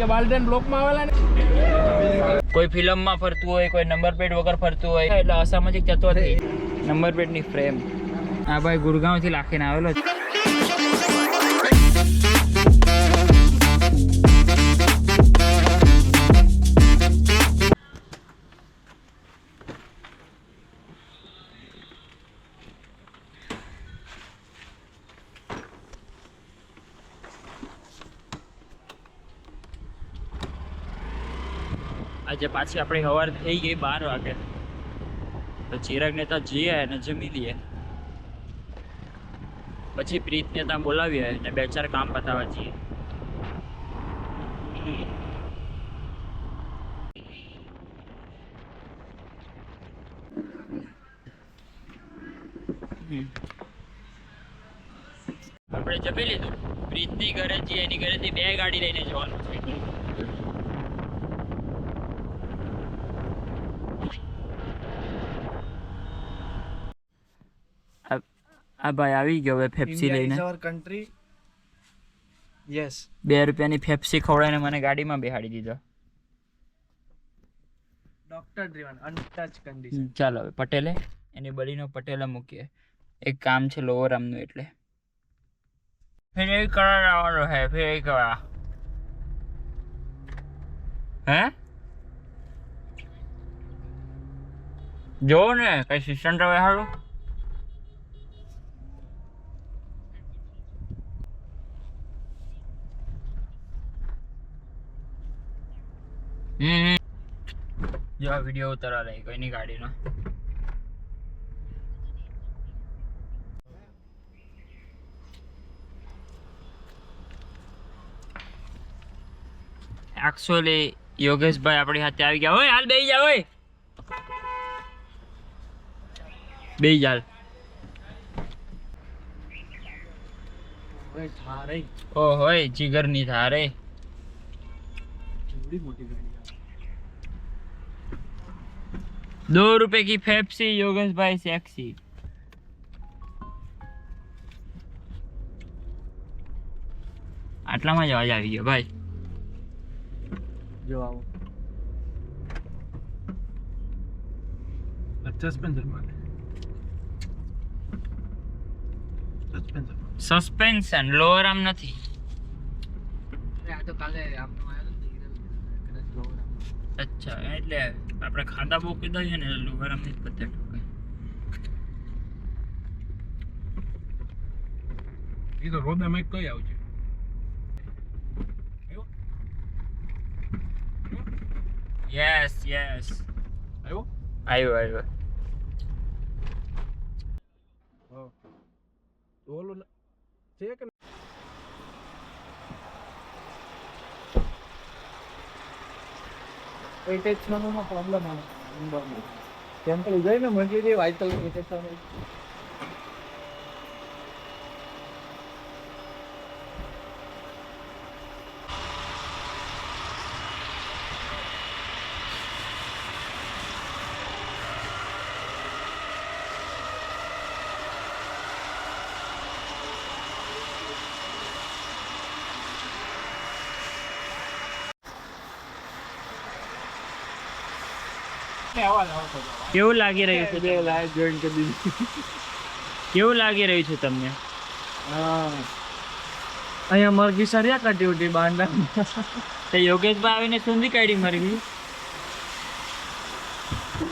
કે બાલડન બ્લોકમાં આવેલા ને કોઈ ફિલ્મમાં ફરતું હોય, કોઈ નંબર પ્લેટ વગર ફરતું હોય એટલે અસામાજિક તત્વ નંબર પ્લેટની ફ્રેમ. આ ભાઈ ગુરગાંવથી લાખીને આવેલો છે. આજે પાછી આપણી સવાર થઈ ગઈ 12 વાગે, તો ચિરાગને ત્યાં જઈએ અને જમી લઈએ, પછી પ્રીતને ત્યાં બોલાવીએ અને 2-4 કામ પતાવવા જઈએ. આપણે જમી લીધું. પ્રીતની ઘરે જઈએ, એની ઘરેથી 2 ગાડી લઈને જવાનું છે. આ ભાઈ આવી ગયો હવે પેપ્સી લઈને. કન્ટ્રી યસ 2 રૂપિયાની પેપ્સી ખવડાવીને મને ગાડીમાં બેહાડી દીધો. Doctor driven untouch condition. ચાલો હવે પટેલે એની બલીનો પટેલે મૂકીએ. એક કામ છે લોવર આર્મનું એટલે ફિર એ કરાવવાનો હે. ફિર એ કરા હે જો ને કઈ સિસ્ટમ રવે હારું. જો આ વિડીયો ઉતારવા લાગી કોઈની ગાડીનો. એકચ્યુઅલી યોગેશભાઈ આપણી સાથે આવી ગયા. ઓય હાલ બેહી જા. ઓય બેહી જા. ઓય થારે ઓ હોય જીગરની થારે. કેવડી મોટી ગાડી. 2 रुपए की पेप्सी योगेश भाई सेक्सी. આટલામાં જ અવાજ આવી ગયો ભાઈ. જો આવો 50 મારે સસ્પેન્શન લોઅર આમ નથી. આ તો કાલે આમનો આવ્યો તો કદાચ લોવર આમ. અચ્છા એટલે આપણે ખાધા બહુ કીધા છે ને લોઅર આમ જ પતે ઠોકાય. એ તો રોદામાં કઈ આવશે. યસ યસ આવ્યો આવ્યો. ઓલો છે કે એટેચમેન્ટનો પ્રોબ્લેમ આવે. કેમ કે જઈને મળી ગઈ વાઇટલ એટેચમેન્ટ. કેવું લાગી રહ્યું છે? બે લાઈવ જોઈન કરી દીધી. કેવું લાગી રહ્યું છે તમને? અહીંયા મરઘી સરિયા કાઢી ઉઠી બાંડા. તો યોગેશભાઈ આવીને સૂંધી કાઢી મરઘી.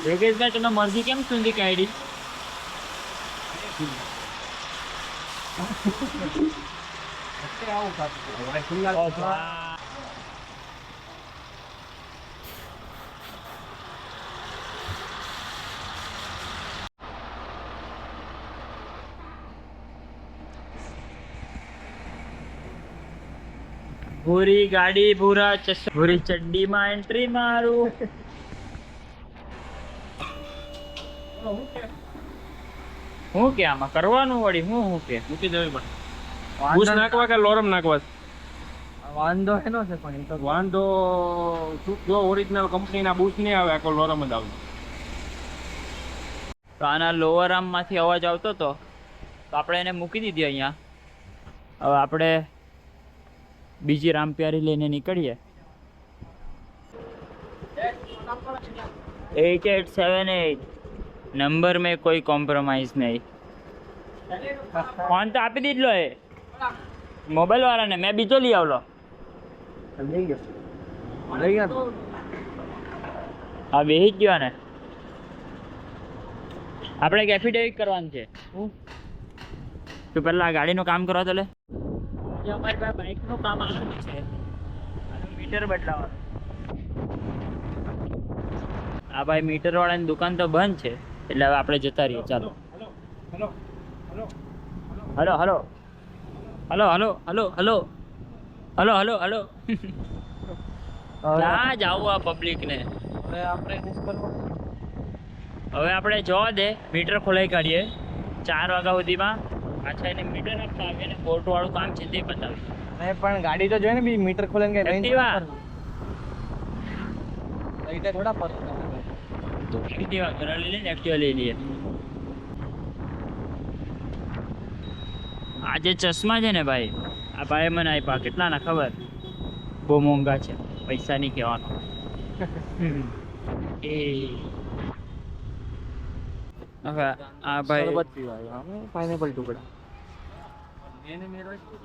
યોગેશભાઈ તમે મરઘી કેમ સૂંધી કાઢી? આવું ખાતું ભૂરી ગાડી ભૂરા ચશ્મા ભૂરી ચડ્ડીમાં એન્ટ્રી મારું. હું કે આમાં કરવાનું વળી હું કે મૂકી દેવી પડે. બૂસ નાખવા કે લોરમ નાખવા? વાંધો એનો છે પણ તો વાંધો જો ઓરિજિનલ કંપનીના બૂસ નહીં આવે, આખો લોરમ જ આવે. તો આના લોઅર આર્મમાંથી અવાજ આવતો હતો તો આપણે એને મૂકી દીધી અહીંયા. હવે આપણે બીજી રામપ્યારી લઈને નીકળીએ. 8878 નંબર में कोई कॉम्प्रोमाइज नहीं. ફોન તો આપી દીધલો એ મોબાઈલ વાળાને. મેં બીજો લઈ આવલો. લઈ ગયા હા બેસી જ ગયો ને. આપણે એક એફિડેવિટ કરવાનું છે. તો પહેલા ગાડીનું કામ કરવા તો લે. અમારી પાસે બાઇકનું કામ આવવાનું છે. આનું મીટર બદલાવાનું. આ ભાઈ મીટર વાળાની દુકાન તો બંધ છે એટલે હવે આપણે જતા રહીએ. ચાલો. Hello hello hello hello hello hello hello hello hello ક્યાં જાવું આ પબ્લિક ને? હવે આપણે જોવા દે મીટર ખોલાઈ કાઢીએ 4 વાગ્યા સુધીમાં. પાછા એને મીટર આપતા આવીએ ને બોટ વાળું કામ છે તે બતાવીએ. પણ ગાડી તો જોઈએ ને બી મીટર ખોલે કે એક્ટિવા થોડા પર એક્ટિવા ઘરે લઈ લઈએ ને એક્ટિવા લઈ લઈએ. આ જે ચશ્મા છે ને ભાઈ, આ ભાઈ મને આપ્યા. કેટલા ના ખબર? બહુ મોંઘા છે, પૈસા નહીં કહેવાનો. એ હવે આ ભાઈ પાઇનેપલ ટુકડા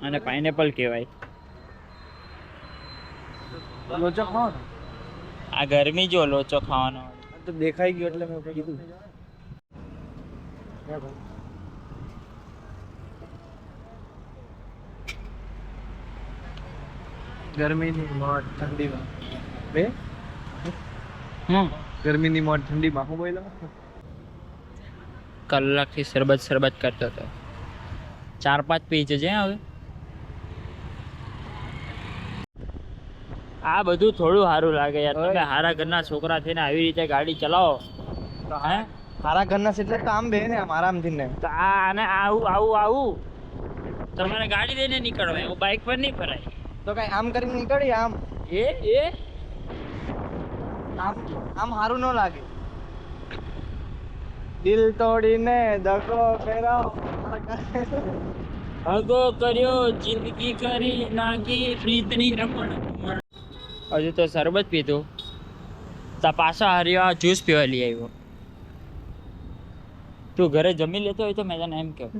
અને પાઇનેપલ કહેવાય. લોચો ખાઓ ને. આ ગરમી જો લોચો ખાવાનો તો દેખાઈ ગયો એટલે મેં કીધું. ગરમીની મોત ઠંડીમાં બે ગરમીની મોત ઠંડીમાં હું બોલ્યો. કલાકથી શરબત શરબત કરતો હતો. 4-5 પી જજે હવે. આ બધું થોડું સારું લાગે યાર. તમે હારા ઘરના છોકરા થઈને આવી રીતે ગાડી ચલાવો તો હે મારા ઘરના એટલે તો આમ બે ને આમ આરામથી ને તો આ અને આવું આવું આવું તમારે ગાડી લઈને નીકળવાય. હું બાઇક પર નહીં ફરાય. તો કઈ આમ કરીને નીકળી આમ એ આમ આમ સારું ન લાગે. દિલ તોડીને દગો ફેરાવ હગો કર્યો જિંદગી કરી નાખી પ્રીતની રમણ. હજુ તો શરબત પીધું તા પાછા હરિયો જ્યુસ પીવા લઈ આવ્યો. તું ઘરે જમી લેતો હોય તો મેં તને એમ કહું.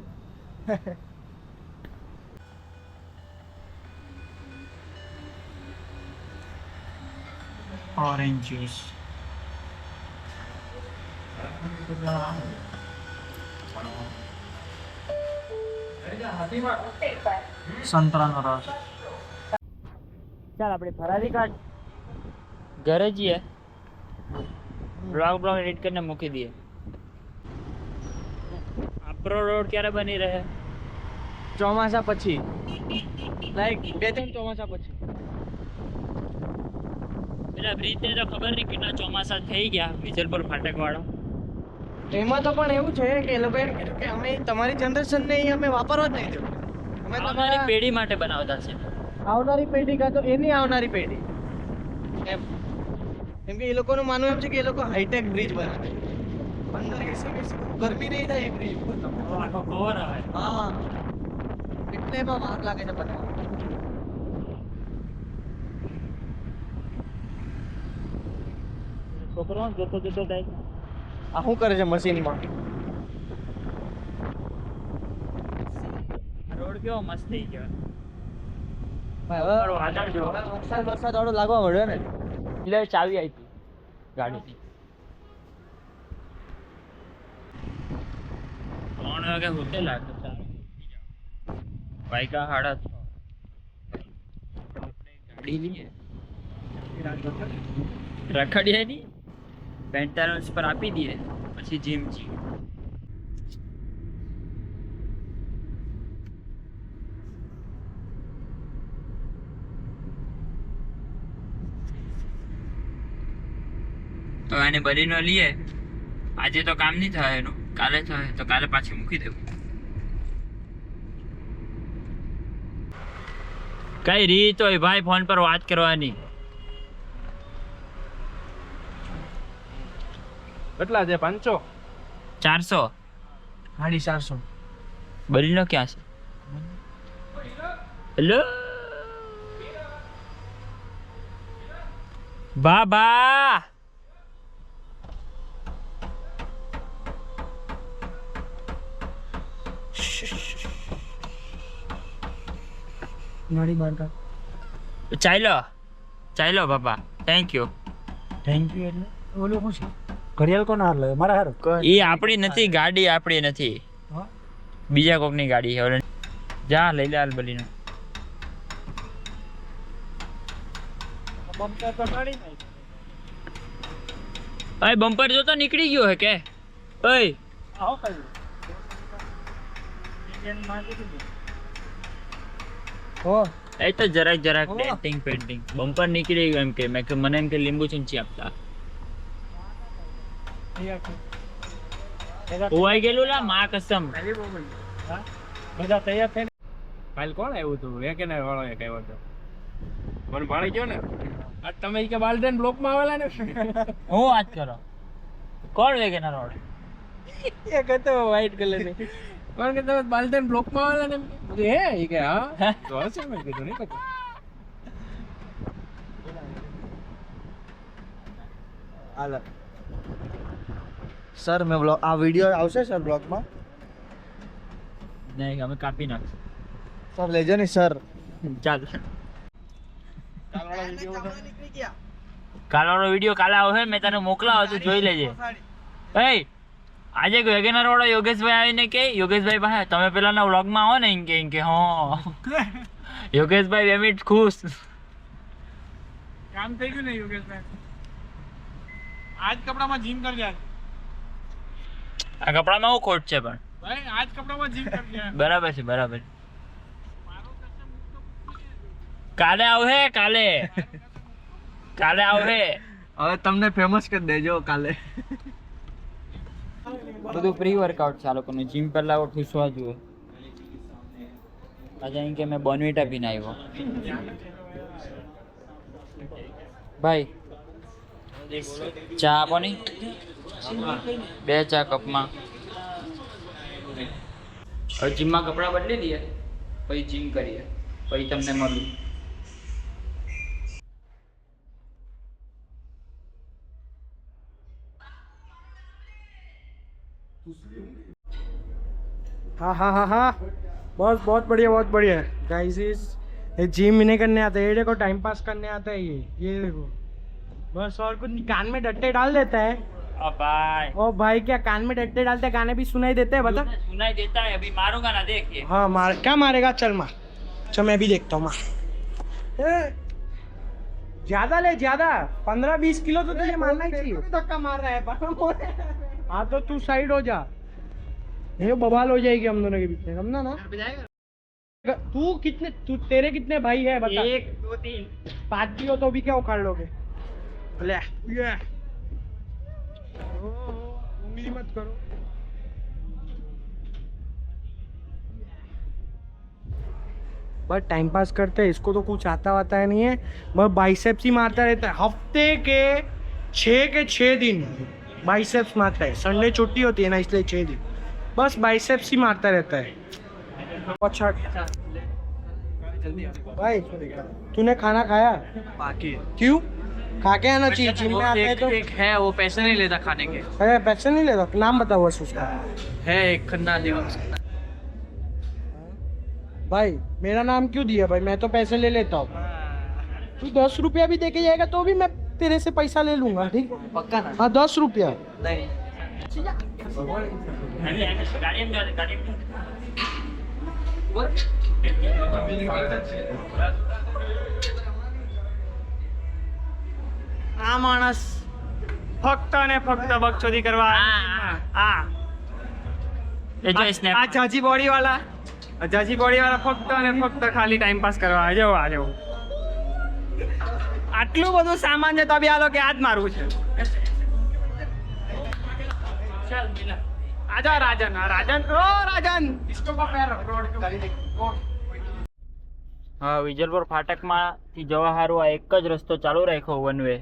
ઓરેન્જ જ્યુસ સંતરાનો રસ. ચાલ આપણે ફરારી કાઢ ઘરે જઈએ. બ્લોગ એડિટ કરીને મૂકી દઈએ. આપણો રોડ ક્યારે બની રહે? ચોમાસા પછી, લાઈક 2-3 ચોમાસા પછી. પેલા બ્રિજ ને તો ખબર નહીં કેટલા ચોમાસા થઈ ગયા વિજલપુર ફાટક વાળો. એમાં તો પણ એવું છે કે એ લોકોએ કીધું કે અમે તમારી જનરેશનને અમે વાપરવા જ નહીં દેવું. અમે અમારી પેઢી માટે બનાવતા છે. આવનારી પેઢી કાં તો એની આવનારી પેઢી એમ. કેમ કે એ લોકોનું માનવું એમ છે કે એ લોકો હાઈટેક બ્રિજ બનાવે. 15-20 ગરમી નહીં થાય એ બ્રિજ ઉપર. આખો કવર આવે. હા, એટલે એમાં વાર લાગે છે બનાવવા. છોકરો જોતો જોતો થાય. આ શું કરે છે મશીનમાં? રોડ કેવો મસ્ત થઈ ગયો. વરસાદ વાળો લાગવા મળ્યો ને એટલે ચાવી આપી ગાડીની. 3 વાગે હોટેલ લાગે. વાયકા 6:30. ગાડી લઈએ રખડીએ નહીં, મેન્ટેનન્સ પર આપી દઈએ પછી જીમ જઈએ. તો એને બલીનો લઈએ. આજે તો કામ નહીં થાય એનું, કાલે થાય તો કાલે પાછી મૂકી દેવું. કઈ રીત હોય ભાઈ ફોન પર વાત કરવાની. કેટલા છે? 500 400 450. બલીનો ક્યાં છે? હેલો બાબા गाड़ी बाहर का ચાલો પપ્પા થેન્ક યુ थैंक यू એટલે ઓલો શું છે ઘડિયાળ કોણ હાર લે મારા હાર એ આપણી નથી ગાડી આપણી નથી હા બીજા કોકની ગાડી છે ઓલે જા લઈ લે આલબલીનો બમ્પર તો ગાડી નહીં અય બમ્પર જો તો નીકળી ગયો હે કે અય આવો કઈ ઇન્ડિયન માર્કેટ ઓ એ તો જરાક ઓહ. ડેન્ટિંગ પેન્ટિંગ બમ્પર નીકળી ગયું એમ કે મેં કે મને એમ કે લીંબુ ચમચી આપતા હોવાઈ ગયેલું લા માં કસમ બધા તૈયાર થઈને કાલ કોણ આવ્યું હતું વેકેનર વાળો એક આવ્યો હતો મને ભાળી ગયો ને આજ તમે કે બાલડન બ્લોકમાં આવેલા ને હું વાત કરો કોણ વેગેનર રોડ એક હતો વ્હાઈટ કલર ની કોણ કે તમે બાલડન બ્લોકમાં આવેલા ને હે એ કે હા તો હશે મેં કીધું નહીં પતા હાલો સર મેં બ્લોગ આ વિડીયો આવશે સર બ્લોગમાં નહીં અમે કાપી નાખશું સર લેજો ને સર ચાલ કાલવાળો વિડીયો કાલે આવશે મેં તને મોકલાવો તું જોઈ લેજે એ આજે વેગેનર વાળો યોગેશભાઈ આવીને કે યોગેશભાઈ પાસે તમે પેલાના વ્લોગમાં આવો ને એમ કે હા યોગેશભાઈ બે મિનિટ ખુશ કામ થઈ ગયું ને યોગેશભાઈ આજ કપડામાં જીમ કરી જાય આ કપડામાં હું ખોટ છે પણ ભાઈ આજ કપડામાં જીમ કરી જાય બરાબર છે બરાબર કાલે આવશે કાલે આવશે હવે તમને ફેમસ કરી દેજો કાલે બધું પ્રી વર્કઆઉટ છે આ લોકોનું જીમ પહેલા ઠૂસવા જુઓ આજે અહીં કે મેં બોનવીટા પીને આવ્યો ભાઈ ચા આપો ની 2 ચા કપમાં હવે જીમમાં કપડાં બદલી દઈએ પછી જીમ કરીએ પછી તમને મળું हाँ हाँ हाँ हाँ बहुत बढ़िया गाइस इस ये जिम नहीं करने आता है ये देखो टाइम पास करने आता है ये देखो बस और कुछ नहीं, कान में डट्टे डाल देता है भाई ओ भाई क्या कान में डट्टे डालते हैं गाने भी सुनाई देते हैं बता सुनाई देता है अभी मारूंगा ना देखिए हाँ मार क्या मारेगा चल मार चल मैं भी देखता हूँ मार ज्यादा ले ज्यादा 15-20 किलो तो तुझे मारना ही चाहिए धक्का मार रहा है हाँ तो तू साइड हो जा ये बवाल हो जाएगी हम दोनों के बीच में समझा ना तू तेरे कितने भाई है बता 1 2 3 5 भी हो तो भी क्या उखाड़ लोगे ले ये उंगली मत करो बस टाइम पास करते हैं इसको तो कुछ आता वाता है नहीं है बस बाइसेप्स ही मारता रहता है हफ्ते के 6 दिन बाइसेप्स मारता है संडे छुट्टी होती है ना इसलिए 6 दिन बस बाइसेप्स ही मारता रहता है अच्छा भाई तूने खाना खाया बाकी क्यों खा के आना चाहिए जिम में आता है तो एक है वो पैसे नहीं लेता खाने के अरे पैसे नहीं लेता नाम बताओ बस उसका है एक खन्ना देवा भाई मेरा नाम क्यों दिया भाई मैं तो पैसे ले लेता हूँ तू 10 रुपया भी देके जाएगा तो भी मैं तेरे से पैसा ले लूंगा ठीक पक्का ना हाँ 10 रुपया नहीं गाड़ी में આ માણસ ફક્ત ને ફક્ત બકચોદી કરવા આ એ જો સ્નેપ આ જાજી બોડી વાળા ફક્ત ને ફક્ત ખાલી ટાઈમ પાસ કરવા આ જાઓ આટલું બધું સામાન છે તો બી આ લોકો આજ મારવું છે ચાલ મિલા આજા રાજન इसको का पैर रोड के હા વિજલપુર ફાટકમાંથી જવા હારું આ એક જ રસ્તો ચાલુ રાખ્યો વન વે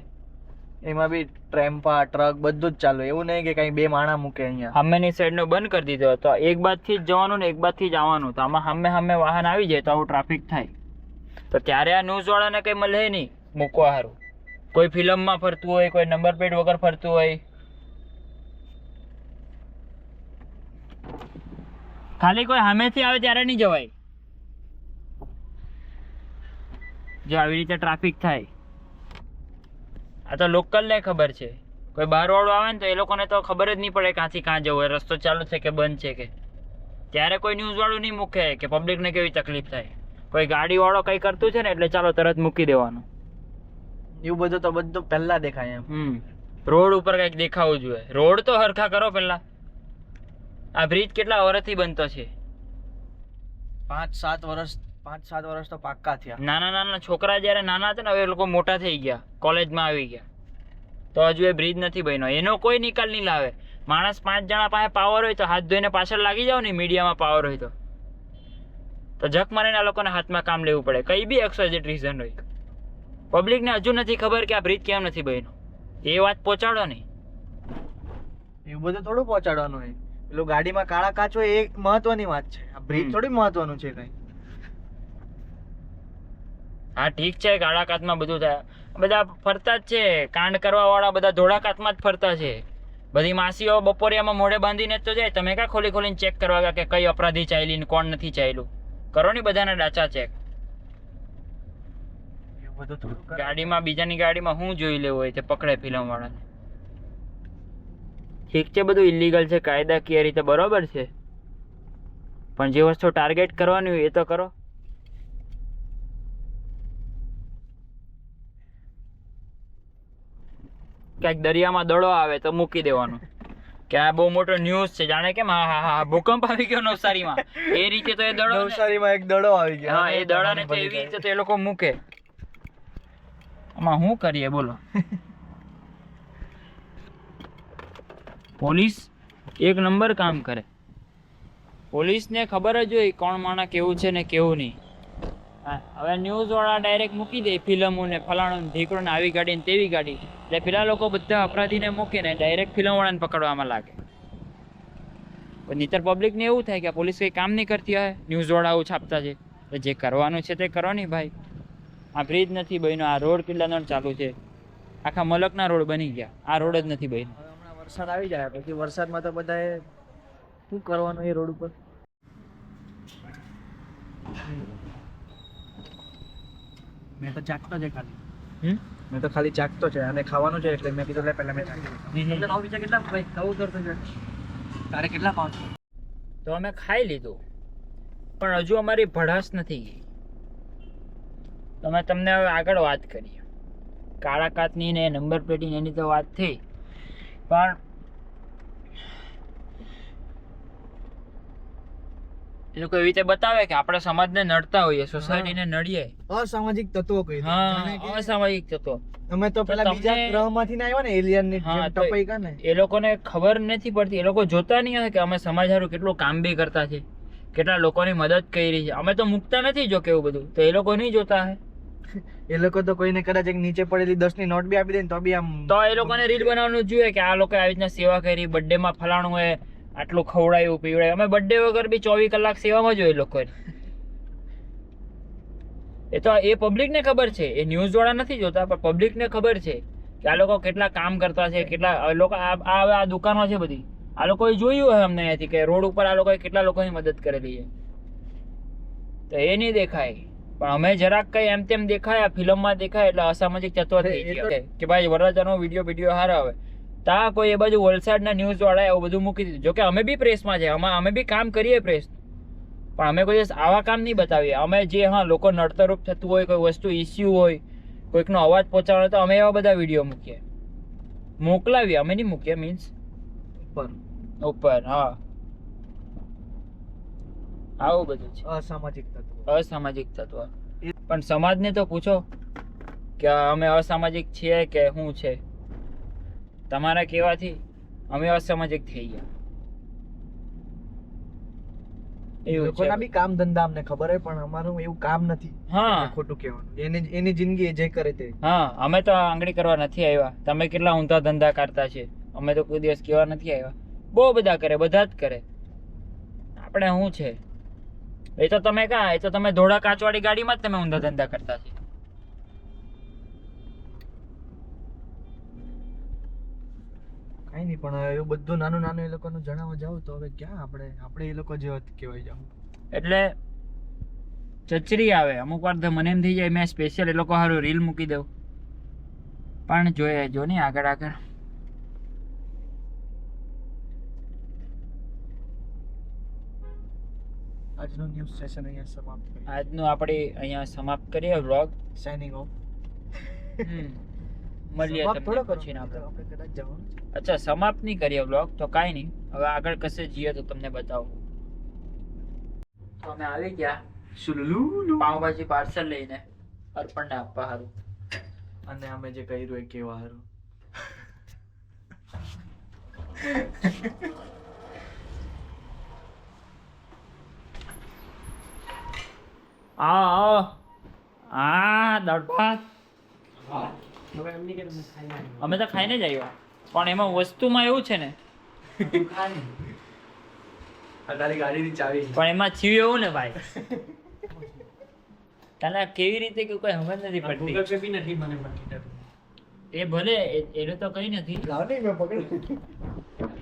એમાં બી ટ્રેમ્પા ટ્રક બધું જ ચાલુ એવું નહીં કે કઈ બે માણા મૂકે અહીંયા સામેની સાઈડનો બંધ કરી દીધો તો એક બાજુથી જ જવાનું ને એક બાજુથી જ આવવાનું તો આમાં સામે વાહન આવી જાય તો આવું ટ્રાફિક થાય તો ત્યારે આ ન્યૂઝવાળાને કંઈ મળે નહીં મૂકવા સારું કોઈ ફિલ્મમાં ફરતું હોય કોઈ નંબર પ્લેટ વગર ફરતું હોય ખાલી કોઈ સામેથી આવે ત્યારે નહીં જવાય જો આવી રીતે ટ્રાફિક થાય. આ તો લોકલ ને ખબર છે, કોઈ બહારવાળું આવે ને તો એ લોકોને તો ખબર જ નહીં પડે ક્યાંથી ક્યાં જવું, રસ્તો ચાલુ છે કે બંધ છે કે. ત્યારે કોઈ ન્યૂઝ વાળું નહીં મૂકે કે પબ્લિકને કેવી તકલીફ થાય. કોઈ ગાડી વાળો કઈ કરતું છે ને એટલે ચાલો તરત મૂકી દેવાનું. એવું બધું પહેલા દેખાય એમ. રોડ ઉપર કઈક દેખાવું જોઈએ. રોડ તો હરખા કરો પેલા. આ બ્રિજ કેટલા વર્ષથી બનતો છે? 5-7 વર્ષ તો પાક્કા થયા. નાના છોકરા જયારે નાના હતા ને હવે એ લોકો મોટા થઈ ગયા, કોલેજમાં આવી ગયા, તો હજુ એ બ્રિજ નથી બન્યો. એનો કોઈ નિકાલ નહીં લાવે. માણસ 5 જણા પાસે પાવર હોય તો હાથ ધોઈને પાછળ લાગી જાવ ને, મીડિયામાં પાવર હોય તો જક મારીને આ લોકોને હાથમાં કામ લેવું પડે. કઈ બી XYZ રીઝન હોય. પબ્લિકને હજુ નથી ખબર કે આ બ્રિજ કેમ નથી બન્યો. એ વાત પહોંચાડો નહીં. એવું બધું થોડું પહોંચાડવાનું હોય. પેલું ગાડીમાં કાળા કાચ હોય એ મહત્વની વાત છે. આ બ્રિજ થોડી મહત્વનું છે કઈ. હા ઠીક છે, કાળા કાચમાં બધું થાય. બધા ફરતા જ છે, કાંડ કરવા વાળા બધા ધોળા કાચમાં જ ફરતા છે. બધી માસીઓ બપોરિયામાં મોઢે બાંધીને જ તો જાય. તમે ક્યાં ખોલી ખોલીને ચેક કરવા ગયા કે કઈ અપરાધી ચાલ્યું ને કોણ નથી ચાલ્યું? કરો ને બધાના ડાચા ચેક. એવું બધું થોડું ગાડીમાં બીજાની ગાડીમાં શું જોઈ લેવું હોય તે પકડે ફિલ્મ વાળાને. ઠીક છે, બધું ઇલીગલ છે, કાયદાકીય રીતે બરોબર છે, પણ જે વસ્તુ ટાર્ગેટ કરવાની હોય એ તો કરો. ક્યાંક દરિયામાં દડો આવે તો મૂકી દેવાનું કે આ બહુ મોટો ન્યૂઝ છે, જાણે કેમ હા ભૂકંપ આવી ગયો નવસારીમાં એ રીતે તો એ દડો નવસારીમાં એક દડો આવી ગયો. હા એ દડાને તો એવી રીતે તો એ લોકો મૂકે. આમાં શું કરીએ બોલો? પોલીસ એક નંબર કામ કરે. પોલીસને ખબર જ હોય કોણ માણસ કેવું છે ને કેવું નહીં. હવે ન્યૂઝ વાળા ડાયરેક્ટ મૂકી દે ફિલ્મો ને ફલાણું ઢીકડો ને આવી ગાડી ને તેવી ગાડી, એટલે પેલા લોકો બધા અપરાધીને મૂકીને ડાયરેક્ટ ફિલ્મ વાળાને પકડવામાં લાગે. પણ નહીતર પબ્લિકને એવું થાય કે આ પોલીસ કંઈ કામ નહીં કરતી હોય, ન્યૂઝ વાળા આવું છાપતા છે. તો જે કરવાનું છે તે કરો નહીં ભાઈ. આ બ્રિજ નથી બન્યો, આ રોડ કેટલાનો ચાલુ છે, આખા મલકના રોડ બની ગયા, આ રોડ જ નથી બન્યો. હમણાં વરસાદ આવી જાય પછી વરસાદમાં તો બધાએ શું કરવાનું એ રોડ ઉપર. મેં તો ચાખતો છે ખાલી. મેં તો ખાલી ચાખતો છે અને ખાવાનું છે એટલે મેં કીધું લે પહેલા મેં ચાખી લઉં. ખાવ બીજા કેટલા ભાઈ ખાવું કરતો છે? તારે કેટલા ખાવ છે? તો અમે ખાઈ લીધું, પણ હજુ અમારી ભડાસ નથી ગઈ. તો અમે તમને હવે આગળ વાત કરીએ. કાળા કાચની ને નંબર પ્લેટની એની તો વાત થઈ, પણ એ લોકો એવી રીતે બતાવે કે આપણે સમાજને નડતા હોઈએ, સોસાયટીને નડીએ. અસામાજિક તત્વો કહી દે. હા અસામાજિક તત્વો. અમે તો પેલા તમને- બીજા ગ્રહમાંથી ના આવ્યા ને એલિયન ની હા, જેમ તો ટપાઈ ગયા ને. એ લોકોને ખબર નથી પડતી. એ લોકો જોતા નહીં હોય કે અમે સમાજ હારું કેટલું કામ બી કરતા છે, કેટલા લોકોની મદદ કરી છે. અમે તો મૂકતા નથી જો કેવું બધું, તો એ લોકો નહીં જોતા હે. એ લોકો તો કોઈને કદાચ એક નીચે પડેલી 10 ની નોટ બી આપી દે ને તો બી આમ તો એ લોકોને રીલ બનાવવાનું જોઈએ કે આ લોકો આવી રીતના સેવા કરી, બર્થડે માં ફલાણું હોય, આટલું ખવડાયું પીવડાયું. અમે બર્થડે વગર બી 24 કલાક સેવામાં જોઈએ લોકો. એ તો એ પબ્લિક ને ખબર છે, એ ન્યૂઝ વાળા નથી જોતા, પણ પબ્લિક ને ખબર છે કે આ લોકો કેટલા કામ કરતા છે, કેટલા લોકો આ દુકાનો છે બધી, આ લોકોએ જોયું હોય અમને અહીંયાથી કે રોડ ઉપર આ લોકોએ કેટલા લોકોની મદદ કરેલી છે. તો એ નહીં દેખાય, પણ અમે જરાક કઈ એમ તેમ દેખાય, ફિલ્મમાં દેખાય એટલે અસામાજિક તત્વ થઈ ગયા કે ભાઈ વરરાજાનો વિડીયો હારો આવે. તા કોઈ એ બાજુ વલસાડના ન્યૂઝ વાળા એવું બધું મૂકી દીધું. જોકે અમે બી પ્રેસમાં છે, અમે બી કામ કરીએ પ્રેસ, પણ અમે કોઈ દિવસ આવા કામ નહીં બતાવીએ. અમે જે હા લોકો નડતરરૂપ થતું હોય, કોઈ વસ્તુ ઇસ્યુ હોય, કોઈકનો અવાજ પહોંચાડવાનો, તો અમે એવા બધા વિડીયો મૂકીએ, મોકલાવીએ. અમે નહીં મૂકીએ મીન્સ ઉપર. હા આવું બધું છે અસામાજિક તત્વો. અસામાજિક તત્વ. પણ સમાજને તો પૂછો કે અમે અસામાજિક છીએ કે શું છે. તમારા કહેવાથી અમે અસામાજિક થઈ ગયા એવું લોકોના છે. બી કામ ધંધા અમને ખબર હોય પણ અમારું એવું કામ નથી. હા ખોટું કહેવાનું. એની જિંદગી એ જે કરે તે. હા અમે તો આંગળી કરવા નથી આવ્યા. તમે કેટલા ઊંધા ધંધા કરતા છે, અમે તો કોઈ દિવસ કહેવા નથી આવ્યા. બહુ બધા કરે, બધા જ કરે. આપણે શું છે એ તો તમે એ તો તમે ધોળા કાચવાળી ગાડીમાં જ તમે ઊંધા ધંધા કરતા છે. કઈ નહીં, પણ એવું બધું નાનું નાનું એ લોકોનું જણાવવા જાવ તો હવે ક્યાં આપણે એ લોકો જેવા કહેવાય જાવ. એટલે ચચરી આવે અમુક વાર તો મને એમ થઈ જાય મેં સ્પેશિયલ એ લોકો હારું રીલ મૂકી દઉં પણ જોઈએ જો નહીં આગળ આગળ આજનો ન્યૂઝ સેશન અહીંયા સમાપ્ત કરીએ. આજનું આપણે અહીંયા સમાપ્ત કરીએ વ્લોગ સાઇનિંગ ઓફ. મળીએ સમાપ્ત તમને થોડો પછી આપણે આપણે કદાચ જવાનું છે. અચ્છા સમાપ્ત નહીં કરીએ વ્લોગ તો કાંઈ નહીં હવે આગળ કશે જઈએ તો તમને બતાવો તો અમે આવી ગયા સુલુલુલુ. પાવભાજી પાર્સલ લઈને અર્પણને આપવા હારું અને અમે જે કર્યું એ કેવા હારું. આવો દાળ ભાત હવે એમની કે તમે ખાઈ ના અમે તો ખાઈને જ આવ્યા પણ એમાં વસ્તુમાં એવું છે ને આ તારી ગાડીની ચાવી. પણ એમાં થયું એવું ને ભાઈ તને કેવી રીતે કે કોઈ સમજ નથી પડતી ગૂગલ પે બી નથી મને બાકી. એ ભલે એનું તો કઈ નથી લાવ નહીં મેં પકડી.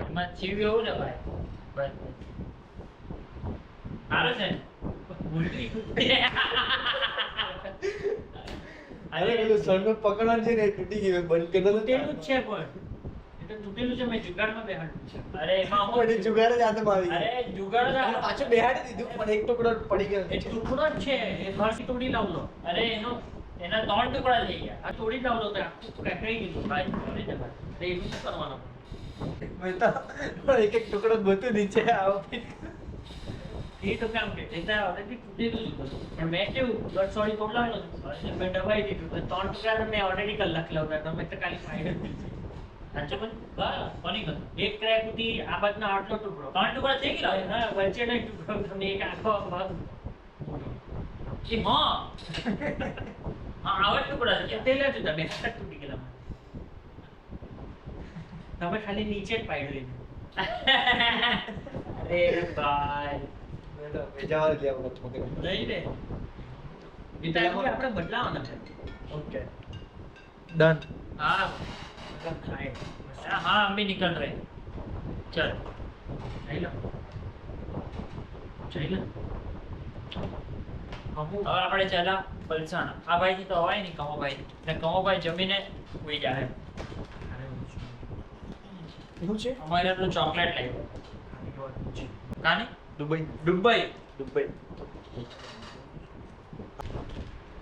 એમાં થયું એવું ને ભાઈ બસ સારું છે ને અરે પેલું સરનું પકડવાનું છે ને એ તૂટી ગયું બંધ કરી દો. તૂટેલું જ છે પણ એ તો તૂટેલું છે મેં જુગાડમાં બેહાડ્યું છે. અરે એમાં હું પણ એ જુગાડ જ હાથમાં આવી અરે ગયું. જુગાડ અને પાછું બેહાડી દીધું પણ એક ટુકડો પડી ગયો. એ ટુકડો જ છે એ ફરથી તોડી લાવલો અરે એના 3 ટુકડા થઈ ગયા આ તોડી લાવલો તો આખું કકડાઈ ગયું ભાઈ તોડી દે ભાઈ તો એવું શું કરવાનું મેં તો પણ એક એક ટુકડો ગોતું નીચે આવો. એ તો કામ કે એ તો ઓલરેડી તૂટેલું જ હતું પણ મેં કેવું ગટસોડી તોડાવેલો એટલે મેં દબાઈ દીધું તો 3 ટુકડા તો મેં ઓલરેડી કલાક લાવતા તો મેં તો ખાલી ફાઈડ સાચો પણ બસ કોની કર એક ક્રેક હતી આ બાજુનો આટલો ટુકડો 3 ટુકડા થઈ ગયા હા વચ્ચેનો એક ટુકડો તમને એક આખો ભાગ એ હા આવા ટુકડા થઈ ગયા તેલા જ હતા બે હાથ તૂટી ગયેલા તમે ખાલી નીચે જ પાડી લીધું અરે ભાઈ મેં તો ભેજાવા જ લેવા નતો પકડ્યો. લઈ લે વિટામિન આપણે બદલાવાના છે ઓકે ડન. હા ખાય हाँ हम भी निकल रहे हैं चल જઈ લો જઈ લો હવે આપણે ચાલા પલસાણા આ ભાઈથી તો અવાય નહીં કમોભાઈ ને કમોભાઈ જમીને સુઈ જાય શું છે? અમારે એટલું ચોકલેટ લાવ્યો કાની દુબઈ. Dubai Dubai.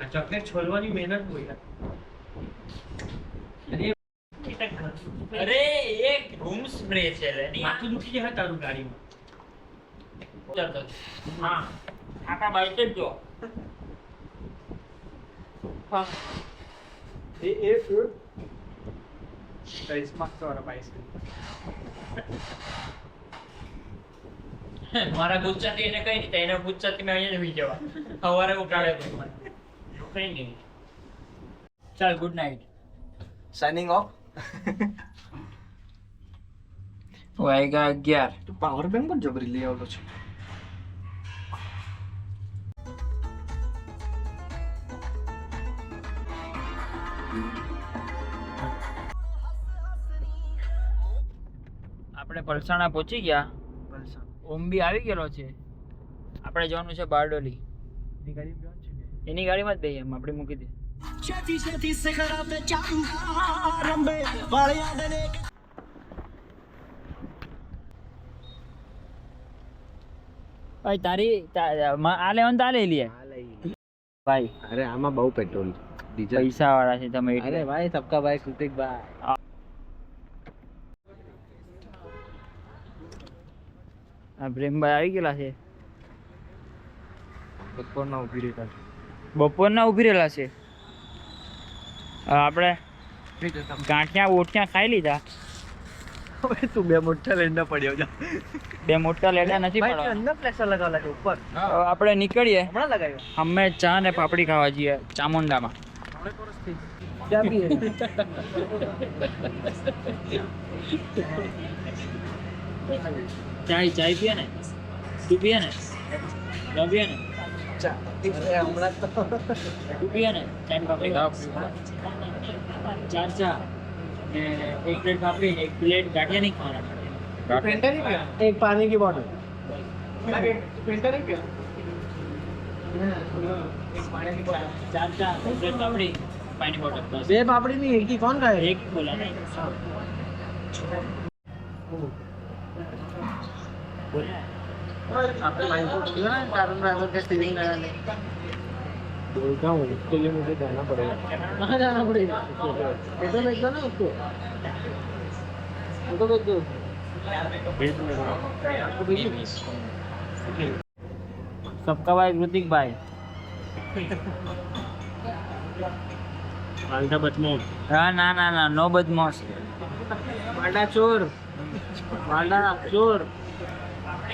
આ ચોકલેટ છોલવાની મહેનત બહુ યાર અરે એક રૂમ સ્પ્રે છે રે માથું દુખી જાય તારું ગાડીમાં ચાલતો હા આકા બાઈક જ જો એ પ્રાઇસ માં તો આ પ્રાઇસ. મારા ગુચ્ચાથી એને કઈ નહીં એના ગુચ્ચાથી મેં અહીંયા જ હોઈ જવા સવારે ઉઠાડે તો મને કઈ નહીં ચાલ ગુડ નાઇટ સાઇનિંગ ઓફ. વાયગા 11 તું પાવર બેંક પણ જબરી લઈ આવલો છે. આપણે પલસાણા પહોંચી ગયા ઓમ્બી આવી ગયેલો છે આપણે જવાનું છે બારડોલી એની ગાડીમાં જ બેહીએ આપણે મૂકી દે ભાઈ તારી આ લેવાનું તા લઈ લઈએ ભાઈ અરે આમાં બહુ પેટ્રોલ ડીઝલ પૈસા વાળા છે તમે એટલે. અરે ભાઈ સબકા ભાઈ કૃતિક ભાઈ આ પ્રેમભાઈ આવી ગયેલા છે બપોરના ઊભી રહેતા છે. બપોરના ઊભી રહેલા છે હવે આપણે ગાંઠિયા ઓઠિયા ખાઈ લીધા હવે તું બે મોટા લઈને પડ્યો જા. બે મોટા લેડા નથી ભાઈ પડવા અંદર પ્રેશર લગાવલા છે ઉપર. હવે આપણે નીકળીએ હમણાં લગાવ્યો. અમે ચા ને પાપડી ખાવા જઈએ ચામુંડામાં ચા પીએ. ચાય પીએ ને તું પીએ ને તું પીએ ને ચા. અરે હમણાં તો તું પીએ ને ચાય ને પાપડી ચાર ચા ને એક પ્લેટ પાપડી એક પ્લેટ ગાંઠિયા નહીં ખાવાના पेंटा नहीं पिया? एक पानी की बॉटल. पेंटा नहीं पिया? पानी की बोतल 4 ब्रेड पापड़ी पानी बोतल बस बे पापड़ी नहीं एक ही कौन खाए एक बोला नहीं आपके भाई को बोलिए ना कारण ड्राइवर के स्टीयरिंग लगाने बोलता हूँ उसके लिए मुझे जाना पड़ेगा कहाँ जाना पड़ेगा फोटो भेज दो ना उसको फोटो भेज दो सबका भाई ऋतिक भाई मालदा बदमोश હા ના ના ના નો બદમાશ मांडा चोर मांडा चोर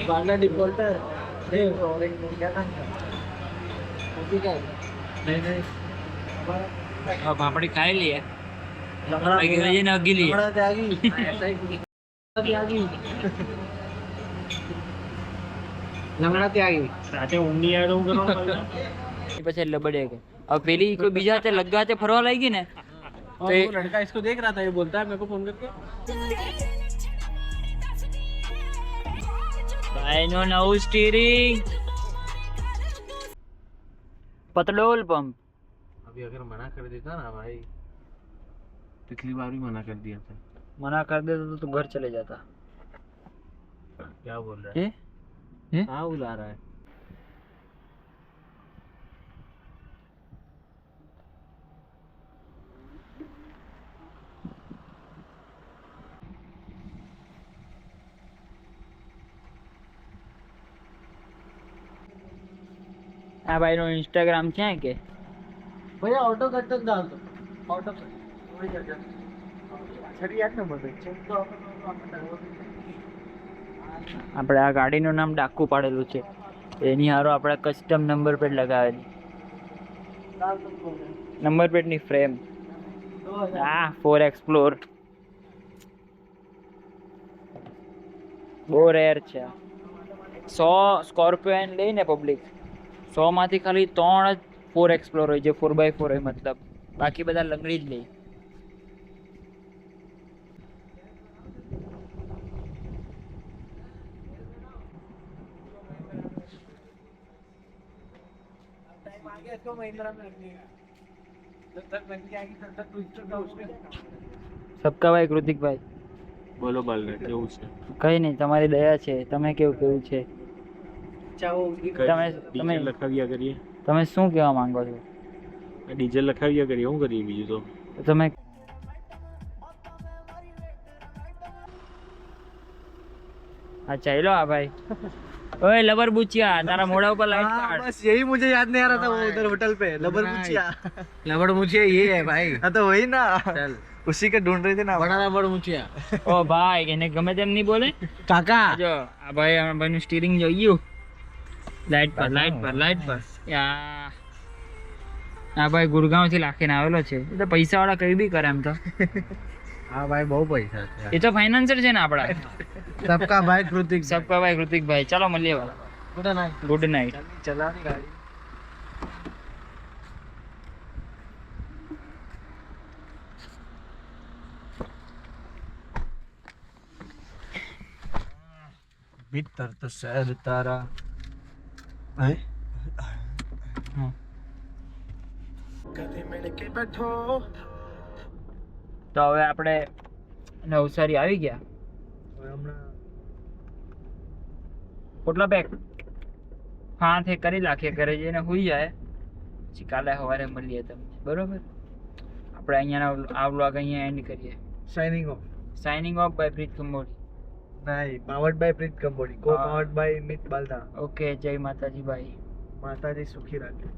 मांडा डिफॉल्टर ठीक है नहीं नहीं હવે પાપડી ખાઈ લઈએ પછી ઘરે જઈને અગી લઈએ हमारा त्यागी त्यागी लंगड़ा त्यागी રાતે ઊંઘી આડું કરો પછી એટલે બળે કે હવે પેલી કોઈ બીજા હાથે લગ્ગા હાથે ફરવા લાગી ને और वो लड़का इसको देख रहा था ये बोलता है मेरे को फोन करके ભાઈનો નવું સ્ટીરિંગ પતડોલ પંપ अभी अगर मना कर देता ना भाई पिछली बार भी मना कर दिया था मना कर देता तो घर चले जाता क्या बोल रहा है ये हाँ बुला रहा है આ ભાઈનો ઇન્સ્ટાગ્રામ છે કે भैया ऑटो कट तक डाल दो ऑटो कट वही कर जा छड़ी याद नंबर पे આપણે આ ગાડીનું નામ ડાકુ પાડેલું છે એની હારો આપણે કસ્ટમ નંબર પ્લેટ લગાવેલી નંબર પ્લેટની ફ્રેમ આ 4 એક્સપ્લોર બહુ રેર છે 100 સ્કોર્પિયો લઈને પબ્લિક 100 માંથી ખાલી 3 જ 4 એક્સપ્લોર હોય જે 4x4 હોય મતલબ બાકી બધા લંગડી જ લે इसको महिंद्रा में रखिएगा जब तक बनके आएगी तब तक ट्विस्टर का उसमें સબકા ભાઈ કૃતિક ભાઈ બોલો બાલને કેવું છે કઈ નહીં તમારી દયા છે તમે કેવું છે चाहो તમે તમે લખાવ્યા કરીએ તમે શું કહેવા માંગો છો ડીઝલ લખાવ્યા કરીએ શું કરીએ બીજું તો તમે હા ચાલો આ ભાઈ ઓય લબર બુચિયા તારા મોઢા ઉપર લાઈટ કાઢ बस यही मुझे याद नहीं आ रहा था वो उधर होटल पे लबर मुछिया लबर मुछिया ये है भाई हाँ तो वही ना चल उसी के ढूंढ रहे थे ना बड़ा लबर मुछिया ઓ ભાઈ એને ગમે તેમ નહીં બોલે काका જો આ ભાઈ આ ભાઈનું સ્ટીરિંગ જોયું લાઈટ પર યા આ ભાઈ ગુરગાંવ થી લાખીને આવેલો છે એ તો પૈસા વાળા કઈ બી કરે એમ તો हाँ भाई बहुत पैसा है એ તો ફાઇનાન્સર છે ને આપડા सबका भाई कृतिक સબકા ભાઈ કૃતિક ભાઈ ચાલો મળીએ गुड नाइट ગુડ નાઇટ चला गाड़ी भीतर तो शहर तारा है कदे मिल के बैठो તો હવે આપણે નવસારી આવી ગયા પોટલા પેક હા તે કરી નાખીએ ઘરે જઈને હુઈ જાય પછી કાલે સવારે મળીએ તમને બરોબર આપણે અહીંયાનો આ વ્લોગ અહીંયા એન્ડ કરીએ સાઇનિંગ ઓફ બાય પ્રીત કંબોડી नहीं पावर्ड बाय प्रीत कंबोडी को हाँ। पावर्ड बाय मित बालदा ઓકે જય માતાજી ભાઈ माता जी सुखी रखे